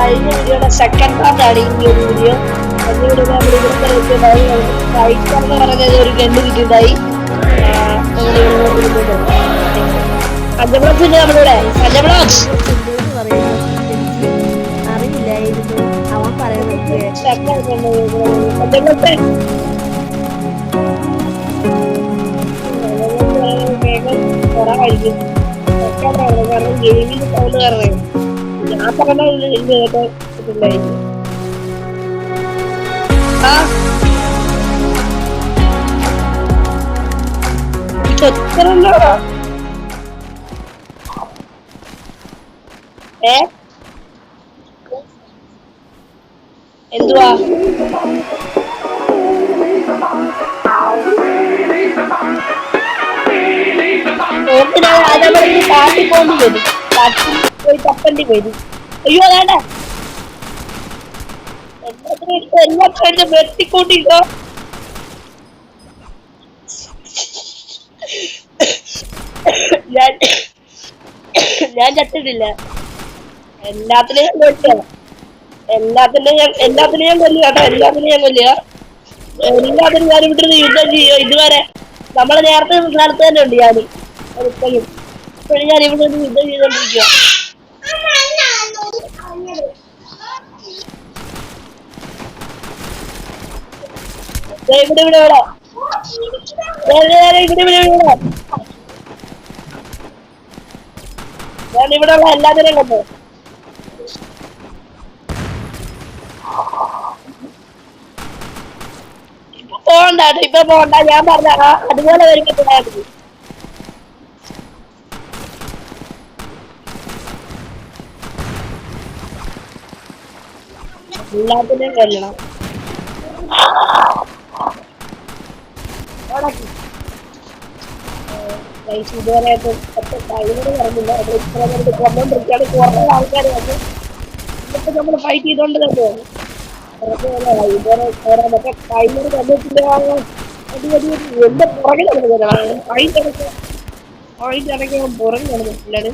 കഴിഞ്ഞ വീഡിയോയുടെ സെക്കൻഡ് പാർട്ടാണ് ഈ ഒരു വീഡിയോ. കഴിഞ്ഞ വീഡിയോ നമ്മൾ ഇവിടുത്തെ വെച്ചിട്ടുണ്ടായി ഫൈറ്റർ എന്ന് പറയുന്നത് ഒരു ഗണ്ട് കിട്ടിയിട്ടുണ്ടായി. പഞ്ചബ്ലോക്സ് ഉണ്ട് നമ്മളിവിടെ. പഞ്ചബ്ലോക്സ് അറിയില്ലായിരുന്നു അവൻ പറയുന്നത്. പഞ്ചബ്ലോക്സ് കുറവായിരിക്കും കാരണം ഗെയിമിന് സൗണ്ട് കാരണം ഞാൻ പറഞ്ഞ കേട്ടിട്ടുണ്ടായിരിക്കും. എന്തുവാ കാട്ടിപ്പോണ്ടി വരും, കാട്ടിൽ പോയി തപ്പണ്ടി വരും. അയ്യോ വേണ്ട എല്ലാത്തിനും വെട്ടിക്കൂട്ടിക്കോ. ഞാൻ ചത്തിട്ടില്ല. എല്ലാത്തിനെയും കൊല്ലുക, എല്ലാത്തിനെയും ഞാൻ കൊല്ലുക കേട്ടോ. എല്ലാത്തിനെയും ഞാൻ കൊല്ലുക. എല്ലാത്തിനും ഞാൻ ഇവിടുന്ന് യുദ്ധം ചെയ്യോ. ഇതുവരെ നമ്മള് നേരത്തെ സ്ഥലത്ത് തന്നെ ഉണ്ട്. ഞാൻ ഇപ്പോഴും ഞാൻ ഇവിടെ നിന്ന് യുദ്ധം ചെയ്തോണ്ടിരിക്കുക. ഇവിടെ ഇവിടെ ഇവിടെ ഞാൻ ഇവിടെ ഉള്ള എല്ലാത്തിനെയും കൊണ്ടു. ഇപ്പൊ പോകണ്ട കേട്ടോ, ഇപ്പൊ പോകണ്ട. ഞാൻ പറഞ്ഞ അതുപോലെ വരുമ്പോ പോയാൽ മതി. എല്ലാത്തിനെയും കൊല്ലണം. ഇതുവരെയായിട്ട് കഴിവോട് പറഞ്ഞില്ല. ഇത്ര നേരത്തെ കൊന്നോണ്ടിരിക്കുകയാണ്. കുറേ ആൾക്കാർ വന്ന് ഇതൊക്കെ നമ്മൾ ഫൈറ്റ് ചെയ്തോണ്ട് തന്നെയാണ്. ഇതുവരെ മറ്റേ കഴിഞ്ഞൊരു കണ്ടിട്ടില്ല. എന്റെ പുറകെ നടക്കുന്നത് ഫൈറ്റ് ഇടയ്ക്ക് പുറകെ നടന്നിട്ടില്ലാണ്.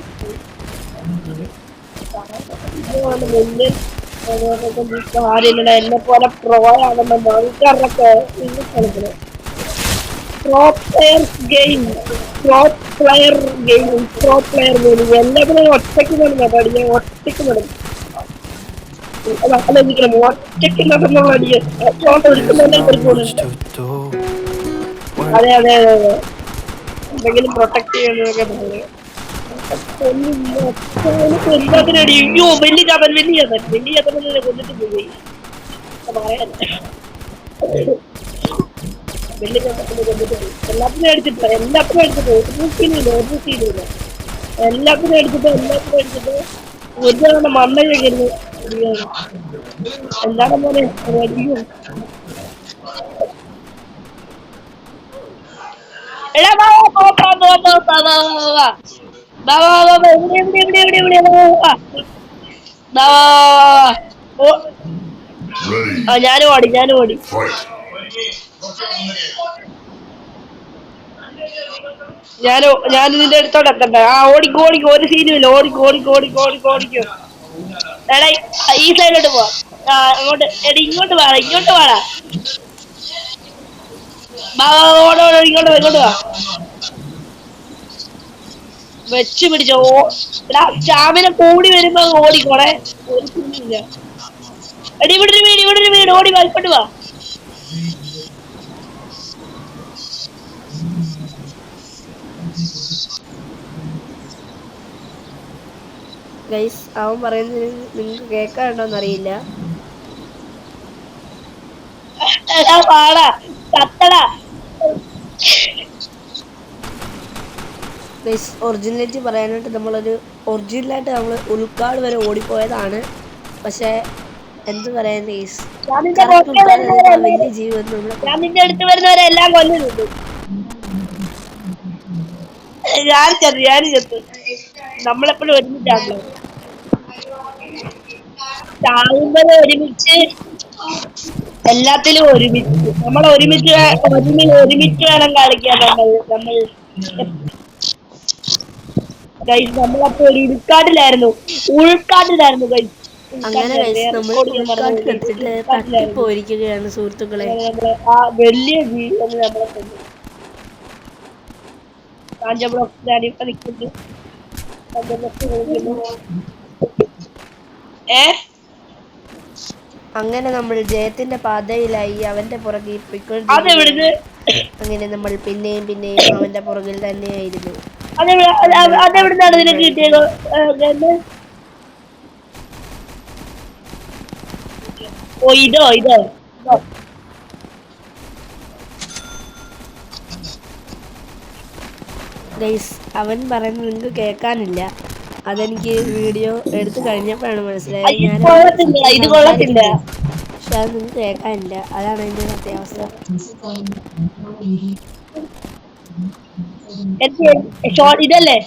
മുന്നിൽ ആരില്ല. എന്നെ പോലെ പ്രോയാണെന്ന് ആൾക്കാരൊക്കെ കളിക്കുന്നത്. പ്രോ പ്ലെയർ ഗെയിം എല്ലാത്തിനും ഒറ്റയ്ക്ക് നടന്ന അടി. ഞാൻ ഒറ്റയ്ക്ക് നടന്നു. ഒറ്റയ്ക്ക് നടന്നുള്ള അടിയ അതെ അതെ അതെ അതെ. എന്തെങ്കിലും പ്രൊട്ടക്ട് ചെയ്യുന്നതൊക്കെ പറഞ്ഞു. എല്ലാത്തിനും അടി. അയ്യോ വലിയ ചാപ്പൻ കൊന്നിട്ട് പോയി പറയാൻ. വലിയ ചാപ്പത്തിനെ കൊന്നിട്ട് പോയി. എല്ലാത്തിനും അടിച്ചിട്ട് ഒരു സീനില്ല. എല്ലാത്തിനും അടിച്ചിട്ട് ഒരു തവണ മണ്ണഴിക്കുന്നു. എന്താണ് പോലെ അടിയോ. ഞാനും ഓടി. ഞാൻ നിന്റെ അടുത്തോടെ എത്തണ്ടേ? ഓടിക്കോ. ഒരു സീനുമില്ല. ഓടിക്കോ. എടാ ഈ സൈഡിലോട്ട് പോവാ. അങ്ങോട്ട് എടാ ഇങ്ങോട്ട് വാടാ. ഇങ്ങോട്ട് വാ. വെച്ച് പിടിച്ചോ. എടാ സ്റ്റാമിന കൂടി വരുമ്പോ ഓടിക്കോടെ. ഒരു സീനില്ല. എടി ഇവിടെ ഒരു വീട് ഓടി വായിപ്പോട്ട് വാ. ഗൈസ് അവൻ പറയുന്നത് നിങ്ങൾക്ക് കേൾക്കാനുണ്ടോന്ന് അറിയില്ല. ഗൈസ് ഒറിജിനലിറ്റി പറയാനായിട്ട് നമ്മൾ ഉൾക്കാട് വരെ ഓടിപ്പോയതാണ്. പക്ഷെ എന്ത് പറയാൻ ഗൈസ്, വലിയ ജീവിതം ഞാൻ നിന്റെ അടുത്ത് വരുന്നവരെ എല്ലാം കൊല്ലുന്നുണ്ട്. ഞാൻ ചത്തു. നമ്മളെപ്പോഴും ഒരുമിച്ചാണല്ലോ. ചാവുമ്പോൾ ഒരുമിച്ച്, എല്ലാത്തിലും ഒരുമിച്ച്. ഒരുമിച്ച് വേണം കളിക്കാൻ. നമ്മൾ നമ്മളപ്പോ ഒരു ഉൾക്കാട്ടിലായിരുന്നു ഗൈസ്. അങ്ങനെ ഗൈസ് നമ്മൾ ഉൾക്കാട്ടിലെത്തിയിട്ട് തട്ടിപ്പോയിരിക്കുകയാണ് സുഹൃത്തുക്കളെ. ആ വലിയ ജീവിതം നമ്മളെ കൊണ്ട് കാഞ്ചബ്ലോക്സിലാണ് ഇപ്പൊ നിൽക്കുന്നത്. അങ്ങനെ നമ്മൾ ജയത്തിന്റെ പാതയിലായി അവന്റെ പുറകെ പോയിക്കൊണ്ടിരിക്കുകയാണ്. അങ്ങനെ നമ്മൾ പിന്നെയും പിന്നെയും അവന്റെ പുറകിൽ തന്നെയായിരുന്നു. അതെവിടുന്നാണ് നിനക്ക് കിട്ടിയത്? ഓ ഇതോ ഗൈസ് അവൻ പറയുന്നത് നിങ്ങൾക്ക് കേൾക്കാനില്ല. അതെനിക്ക് വീഡിയോ എടുത്തു കഴിഞ്ഞപ്പോഴാണ് മനസ്സിലായത്. ഞാൻ സംസാരിക്കുന്നുണ്ട്, പക്ഷെ അത് നിങ്ങൾക്ക് കേൾക്കാനില്ല. അതാണ് അതിൻ്റെ സത്യാവസ്ഥ. ഇതല്ലേ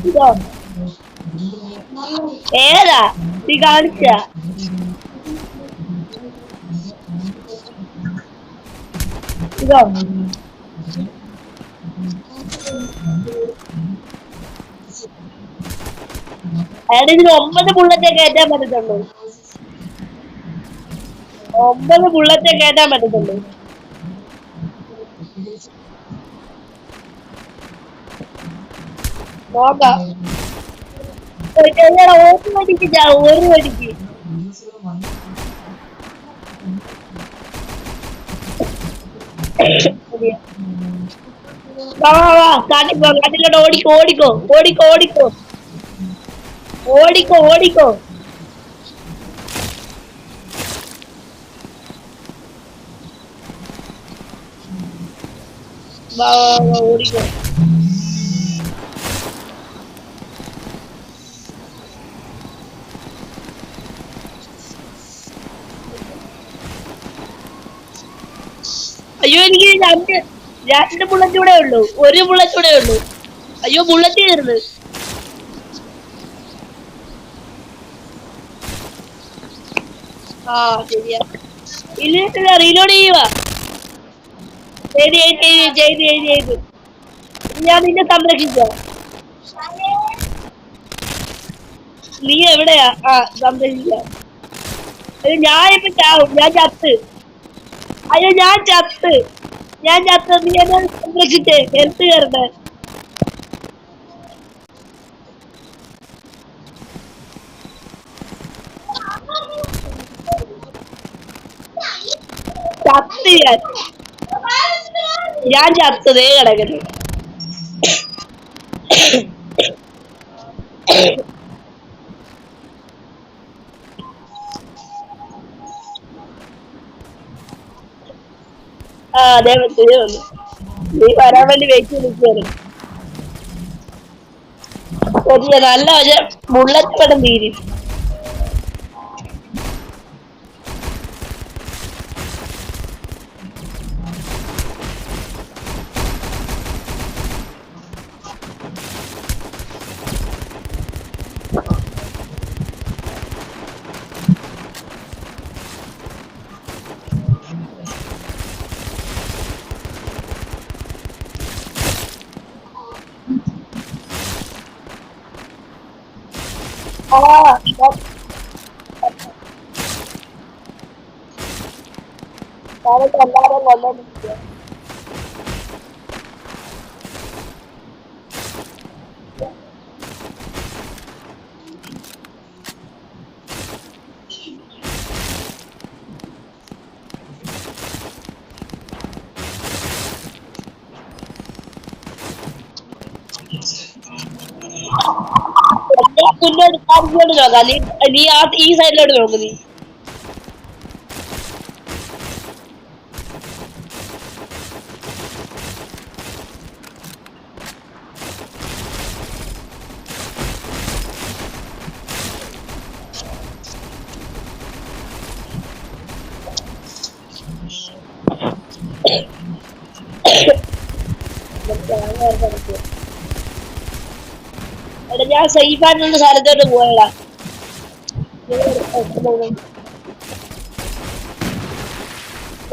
ഇതോ ഏതാ നീ കാണിച്ച? ഇതോ അയാൾ ഇതിന് 9 ബുള്ളറ്റേ കയറ്റാൻ പറ്റത്തുള്ളൂ. 9 ബുള്ളറ്റേ കയറ്റാൻ പറ്റത്തുള്ളൂ. നോക്കാം. ഒരു മണിക്ക് കാട്ടിലോട്ട് ഓടിക്കോ. ഓടിക്കോ. അയ്യോ എനിക്ക് 2 ബുള്ളറ്റ് കൂടെ ഉള്ളൂ. 1 ബുള്ളറ്റ് കൂടെ ഉള്ളൂ. അയ്യോ ബുള്ളറ്റ് തീർന്ന്. ആ ശരിയാ. ഇല്ല റീലോഡ് ചെയ്യുവാ. ചെയ്ത് ഞാൻ നിന്നെ സംരക്ഷിക്കാം. നീ എവിടെയാ? സംരക്ഷിക്കാം. ഞാനിപ്പോ ചാവും. ഞാൻ ചത്ത്. അയ്യോ ഞാൻ ചത്ത്. നീ എന്നെ സംരക്ഷിച്ചേ. ഹെൽത്ത് കയറട്ടെ. ചത്ത് ഞാൻ ചത്തതേ കിടക്കുന്നു. അതേ പറ്റിയേ വന്നു. നീ വരാൻ വേണ്ടി വെയിറ്റ് നിൽക്കുകയാണ്. നല്ല പക്ഷെ ബുള്ളറ്റ് പെട്ടെന്ന് തീരും. എല്ലാരും കൊണ്ടിരിക്കുക. മുന്നോട്ട് നോക്കാം. നീ ഈ സൈഡിലോട്ട് നോക്ക്. നീ ഞാൻ സേഫ് ആയിട്ടുള്ള സ്ഥലത്തോട്ട് പോയടാ.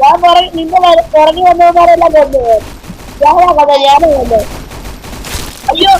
ഞാൻ നിന്റെ പുറകെ വന്നവന്മാരെല്ലാം കൊണ്ടുപോയി. ഞാനാ കൊന്നത്. അയ്യോ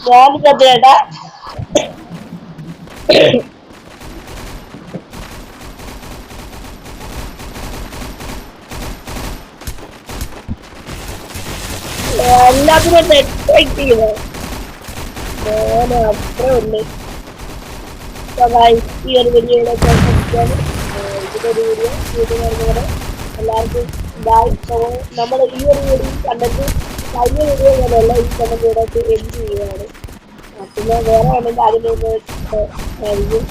ഞാൻ ചേട്ടാ എല്ലാത്തിനും എക്സ്പെക്ട് ചെയ്യുന്നത് അത്രേ ഉള്ളു. ഈ ഒരു വീഡിയോയുടെ ഇതിലൊരു വീഡിയോ എല്ലാവർക്കും ബായ്. നമ്മൾ ഈ ഒരു വീഡിയോ കണ്ടിട്ട് കഴിഞ്ഞ വീഡിയോ പോലെയല്ല ഈ കണ്ടന്റ് ഇവിടെ എൻഡ് ചെയ്യുകയാണ്. പിന്നെ വേറെ ആണെങ്കിൽ അതിലൊന്ന് ആയിരിക്കും